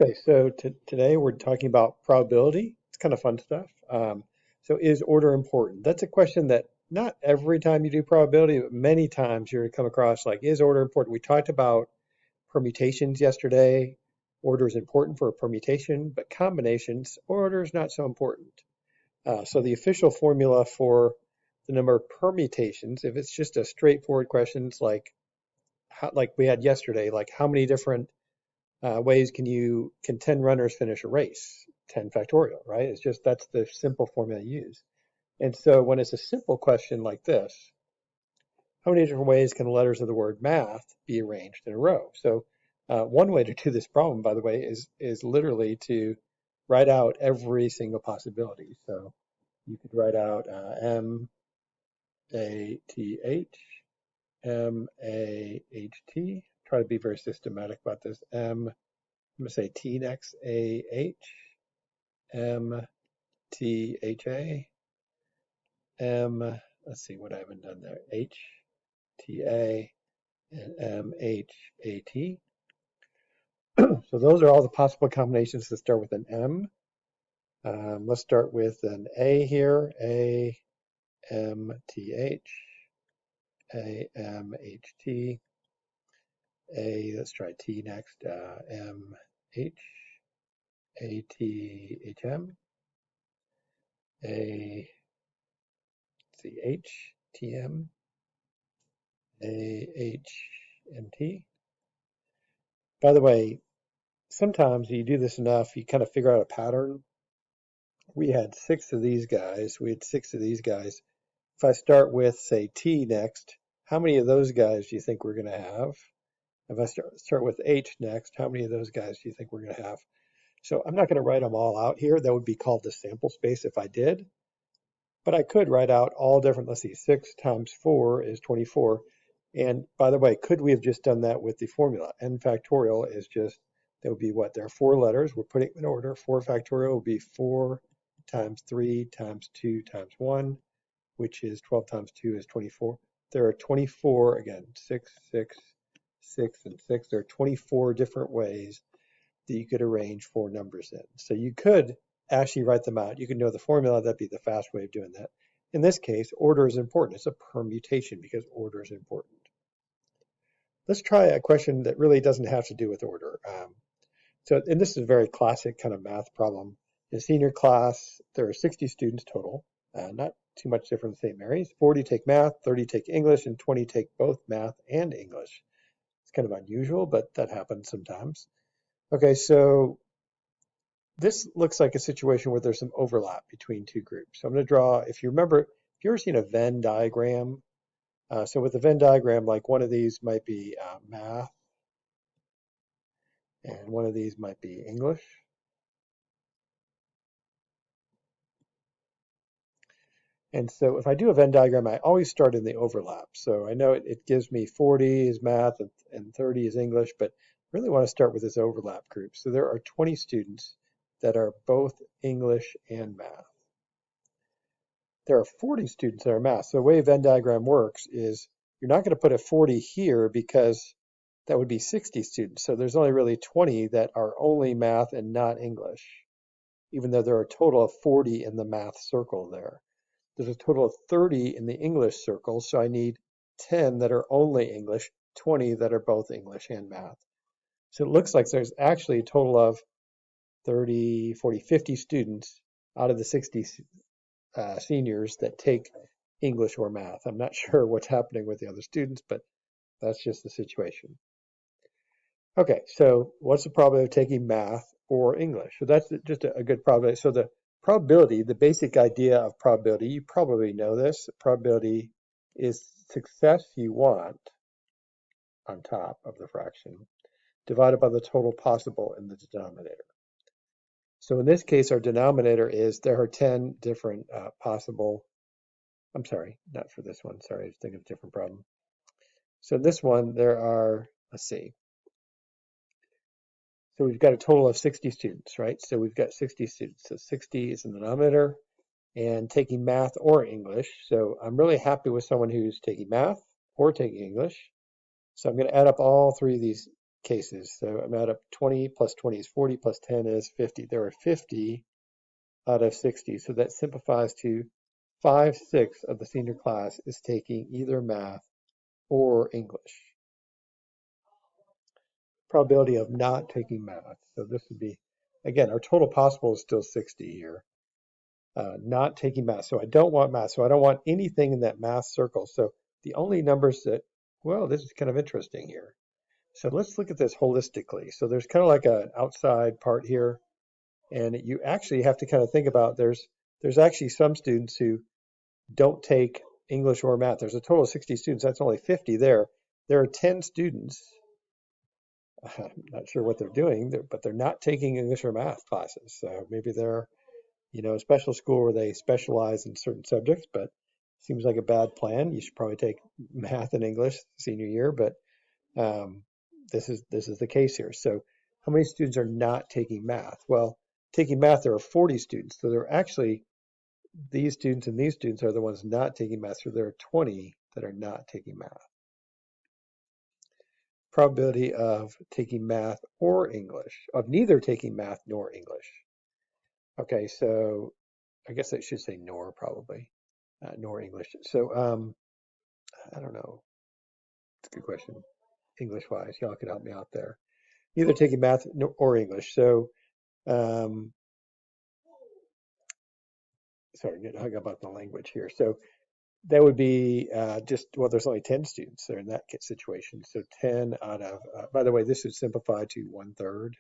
Okay, so today we're talking about probability. It's kind of fun stuff. So is order important? That's a question that not every time you do probability, but many times you're going to come across like, is order important? We talked about permutations yesterday. Order is important for a permutation, but combinations, order is not so important. So the official formula for the number of permutations, if it's just a straightforward questions like we had yesterday, like how many different ways can 10 runners finish a race? 10 factorial, right? It's just that's the simple formula you use. And so when it's a simple question like this, how many different ways can the letters of the word math be arranged in a row? So one way to do this problem, by the way, is literally to write out every single possibility. So you could write out M A T H, M A H T. Try to be very systematic about this. I'm going to say T next, A H, M T H A, M. Let's see what I haven't done there. H T A and M H A T. So those are all the possible combinations that start with an M. Let's start with an A here. A M T H, A M H T. A. Let's try T next. M H A T H M. A. C H T M. A H M T. By the way, sometimes you do this enough, you kind of figure out a pattern. We had six of these guys. If I start with, say, T next, how many of those guys do you think we're going to have? If I start with H next, how many of those guys do you think we're going to have? So I'm not going to write them all out here. That would be called the sample space if I did. But I could write out all different, let's see, 6 times 4 is 24. And by the way, could we have just done that with the formula? N factorial is just, that would be what? There are 4 letters. We're putting them in order. 4 factorial would be 4 times 3 times 2 times 1, which is 12 times 2 is 24. There are 24, again, 6, 6, 6, and 6. There are 24 different ways that you could arrange 4 numbers in. So you could actually write them out. You can know the formula. That'd be the fast way of doing that. In this case, order is important. It's a permutation because order is important. Let's try a question that really doesn't have to do with order. And this is a very classic kind of math problem. In senior class, there are 60 students total, not too much different than St. Mary's. 40 take math, 30 take English, and 20 take both math and English. It's kind of unusual, but that happens sometimes. Okay, so this looks like a situation where there's some overlap between two groups. So I'm going to draw, if you remember, if you've ever seen a Venn diagram, so with the Venn diagram, like one of these might be math, and one of these might be English. And so if I do a Venn diagram, I always start in the overlap. So I know it gives me 40 is math and 30 is English, but I really want to start with this overlap group. So there are 20 students that are both English and math. There are 40 students that are math. So the way a Venn diagram works is you're not going to put a 40 here because that would be 60 students. So there's only really 20 that are only math and not English, even though there are a total of 40 in the math circle there. There's a total of 30 in the English circle, so I need 10 that are only English, 20 that are both English and math. So it looks like there's actually a total of 30, 40, 50 students out of the 60 seniors that take English or math. I'm not sure what's happening with the other students, but that's just the situation. Okay, so what's the probability of taking math or English? So that's just a good probability. So the probability, the basic idea of probability, you probably know this. Probability is success you want on top of the fraction divided by the total possible in the denominator. So in this case, our denominator is there are 10 different possible. I'm sorry, not for this one. Sorry, I was thinking of a different problem. So this one, there are, let's see. So we've got a total of 60 students, right? So we've got 60 students. So 60 is the denominator and taking math or English. So I'm really happy with someone who's taking math or taking English. So I'm going to add up all 3 of these cases. So I'm out of 20 plus 20 is 40 plus 10 is 50. There are 50 out of 60. So that simplifies to 5/6 of the senior class is taking either math or English. Probability of not taking math. So this would be, again, our total possible is still 60 here. Not taking math. So I don't want math. So I don't want anything in that math circle. So the only numbers that, well, this is kind of interesting here. So let's look at this holistically. So there's kind of like an outside part here. And you actually have to kind of think about there's actually some students who don't take English or math. There's a total of 60 students. That's only 50 there. There are 10 students. I'm not sure what they're doing, but they're not taking English or math classes. So maybe they're, a special school where they specialize in certain subjects, but seems like a bad plan. You should probably take math and English senior year, but this is the case here. So how many students are not taking math? Well, taking math, there are 40 students. So there are actually these students and these students are the ones not taking math. So there are 20 that are not taking math. Probability of taking math or English, of neither taking math nor English. Okay, so I guess I should say nor probably, nor English. So I don't know. It's a good question. English-wise, y'all can help me out there. Neither taking math or English. So sorry, getting hung up on the language here. So that would be well, there's only 10 students there in that situation. So 10 out of, by the way, this is simplified to 1/3.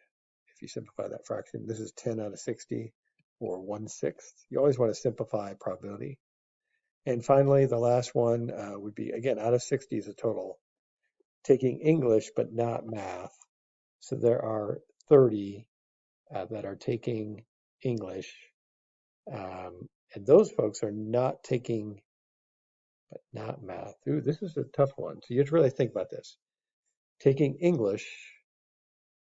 If you simplify that fraction, this is 10 out of 60 or 1/6. You always want to simplify probability. And finally, the last one would be, again, out of 60 is a total. Taking English but not math. So there are 30 that are taking English. And those folks are not taking but not math. Ooh, this is a tough one. So you have to really think about this. Taking English,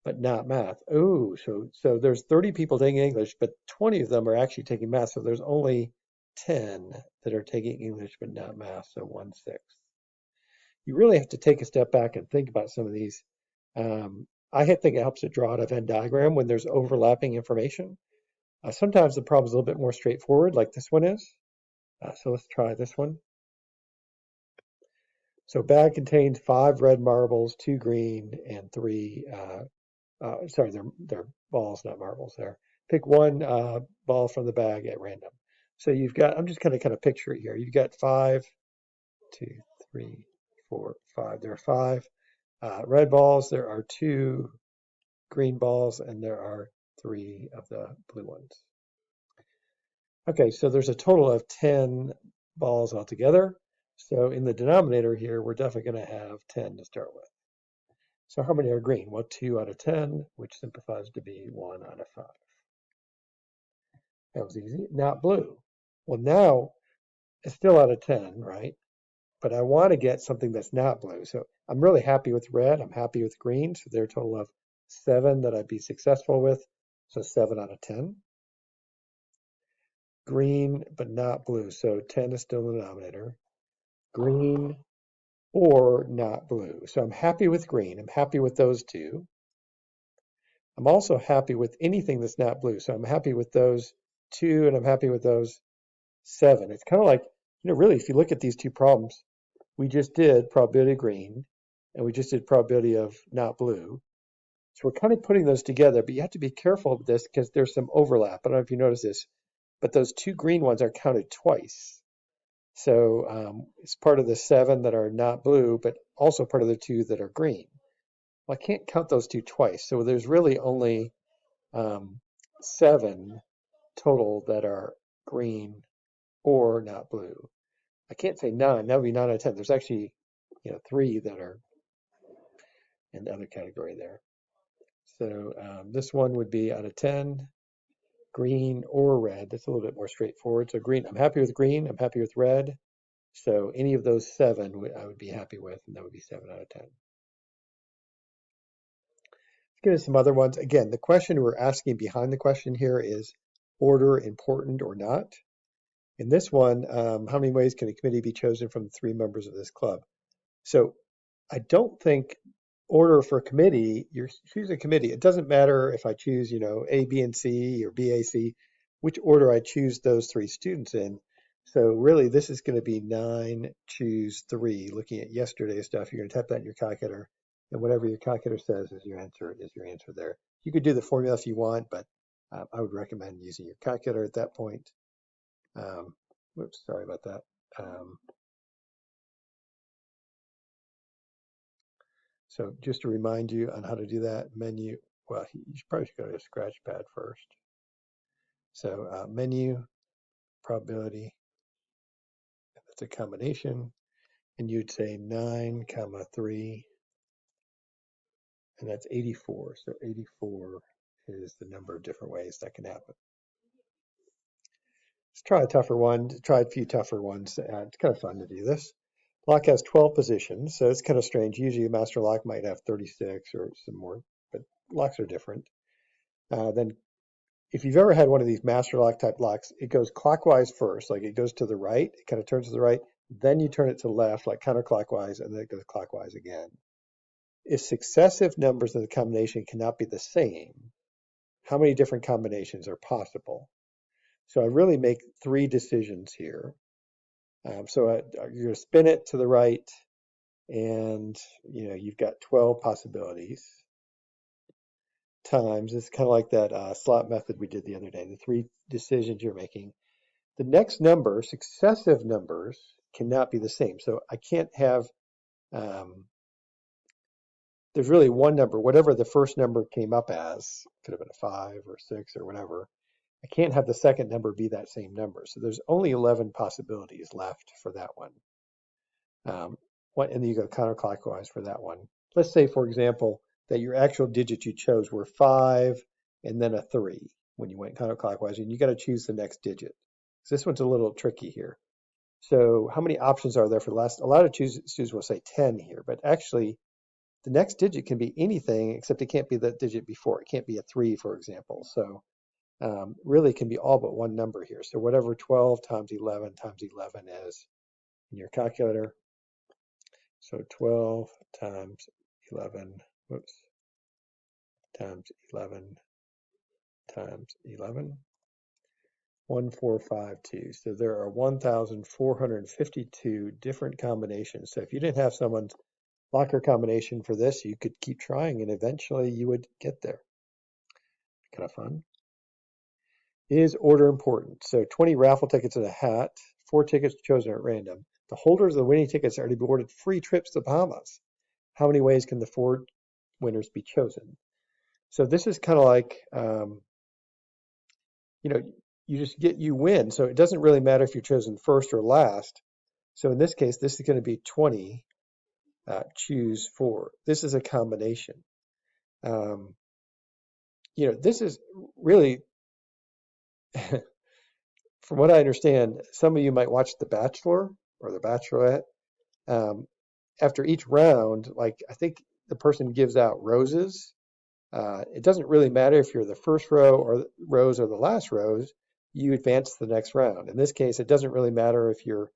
but not math. Ooh, so there's 30 people taking English, but 20 of them are actually taking math. So there's only 10 that are taking English, but not math. So 1/6. You really have to take a step back and think about some of these. I think it helps to draw out a Venn diagram when there's overlapping information. Sometimes the problem is a little bit more straightforward, like this one is. So let's try this one. So bag contains 5 red marbles, 2 green, and 3. Sorry, they're balls, not marbles. There. Pick one ball from the bag at random. So you've got. I'm just kind of picture it here. You've got 5, 2, 3, 4, 5. There are 5 red balls. There are 2 green balls, and there are 3 of the blue ones. Okay, so there's a total of 10 balls altogether. So in the denominator here, we're definitely going to have 10 to start with. So how many are green? Well, 2 out of 10, which simplifies to be 1 out of 5. That was easy. Not blue. Well, now it's still out of 10, right? But I want to get something that's not blue. So I'm really happy with red. I'm happy with green. So there are a total of 7 that I'd be successful with. So 7 out of 10. Green, but not blue. So 10 is still the denominator. Green or not blue. So I'm happy with green. I'm happy with those 2. I'm also happy with anything that's not blue. So I'm happy with those 2 and I'm happy with those 7. It's kind of like, really, if you look at these 2 problems, we just did probability of green and we just did probability of not blue. So we're kind of putting those together, but you have to be careful with this because there's some overlap. I don't know if you notice this, but those 2 green ones are counted twice. So it's part of the 7 that are not blue, but also part of the 2 that are green. Well, I can't count those 2 twice. So there's really only 7 total that are green or not blue. I can't say 9. That would be 9 out of 10. There's actually, 3 that are in the other category there. So this one would be out of 10, green or red. That's a little bit more straightforward. So green, I'm happy with green. I'm happy with red. So any of those 7 I would be happy with, and that would be 7 out of 10. Let's get into some other ones. Again, the question we're asking behind the question here is order important or not? In this one, how many ways can a committee be chosen from the 3 members of this club? So I don't think order for a committee, you're choosing a committee. It doesn't matter if I choose, you know, A, B, and C or B, A, C, which order I choose those three students in. So really, this is going to be 9, choose 3. Looking at yesterday's stuff, you're going to type that in your calculator, and whatever your calculator says is your answer there. You could do the formula if you want, but I would recommend using your calculator at that point. Whoops, sorry about that. So just to remind you on how to do that, menu, well, you probably should go to Scratchpad first. So menu, probability, that's a combination, and you'd say 9, 3, and that's 84. So 84 is the number of different ways that can happen. Let's try a tougher one, try a few tougher ones. It's kind of fun to do this. Lock has 12 positions, so it's kind of strange. Usually a master lock might have 36 or some more, but locks are different. Then if you've ever had one of these master lock type locks, it goes clockwise first, like it goes to the right, it kind of turns to the right, then you turn it to the left, like counterclockwise, and then it goes clockwise again. If successive numbers in the combination cannot be the same, how many different combinations are possible? So I really make 3 decisions here. You're going to spin it to the right, and you know you've got 12 possibilities times. It's kind of like that slot method we did the other day. The 3 decisions you're making. The next number, successive numbers, cannot be the same. So I can't have. There's really one number, whatever the first number came up as, could have been a 5 or 6 or whatever. I can't have the second number be that same number. So there's only 11 possibilities left for that one. And then you go counterclockwise for that one. Let's say, for example, that your actual digits you chose were 5 and then a 3 when you went counterclockwise, and you got to choose the next digit. So this one's a little tricky here. So how many options are there for the last? A lot of students will say 10 here, but actually the next digit can be anything except it can't be the digit before. It can't be a 3, for example. So really it can be all but one number here. So whatever 12 times 11 is in your calculator. So 12 times 11, whoops, times 11 times 11, 1452. So there are 1,452 different combinations. So if you didn't have someone's locker combination for this, you could keep trying and eventually you would get there. Kind of fun. Is order important? So 20 raffle tickets in a hat, 4 tickets chosen at random. The holders of the winning tickets are to be awarded free trips to the Bahamas. How many ways can the 4 winners be chosen? So this is kind of like, you know, you win. So it doesn't really matter if you're chosen first or last. So in this case, this is going to be 20, choose 4. This is a combination. You know, this is really, from what I understand, some of you might watch The Bachelor or The Bachelorette. After each round, like I think the person gives out roses. It doesn't really matter if you're the first row or rows or the last rows, you advance to the next round. In this case, it doesn't really matter if you're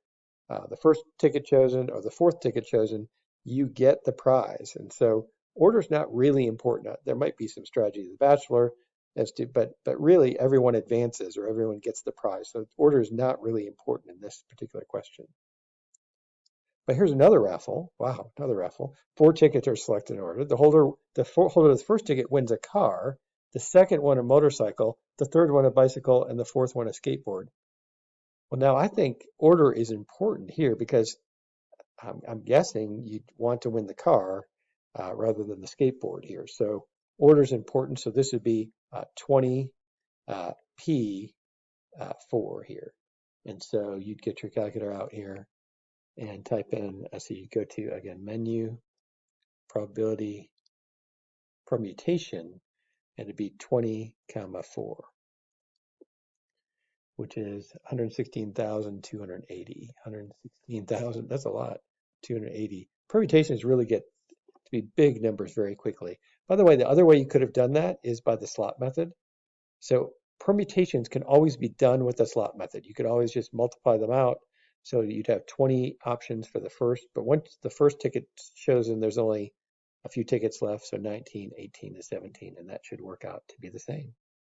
the first ticket chosen or the 4th ticket chosen, you get the prize. And so order is not really important. There might be some strategy of The Bachelor, but really everyone advances or everyone gets the prize. So order is not really important in this particular question. But here's another raffle. Wow, another raffle. 4 tickets are selected in order. The holder of the first ticket wins a car, the second one a motorcycle, the third one a bicycle, and the 4th one a skateboard. Well, now I think order is important here because I'm guessing you'd want to win the car rather than the skateboard here. So order is important. So this would be 20 P4 here. And so you'd get your calculator out here and type in, so you go to, again, menu, probability, permutation, and it'd be 20, 4, which is 116,280. 116,000, that's a lot, 280. Permutations really get to be big numbers very quickly. By the way, the other way you could have done that is by the slot method. So permutations can always be done with the slot method. You could always just multiply them out. So you'd have 20 options for the first, but once the first ticket's chosen, there's only a few tickets left, so 19, 18 to 17, and that should work out to be the same.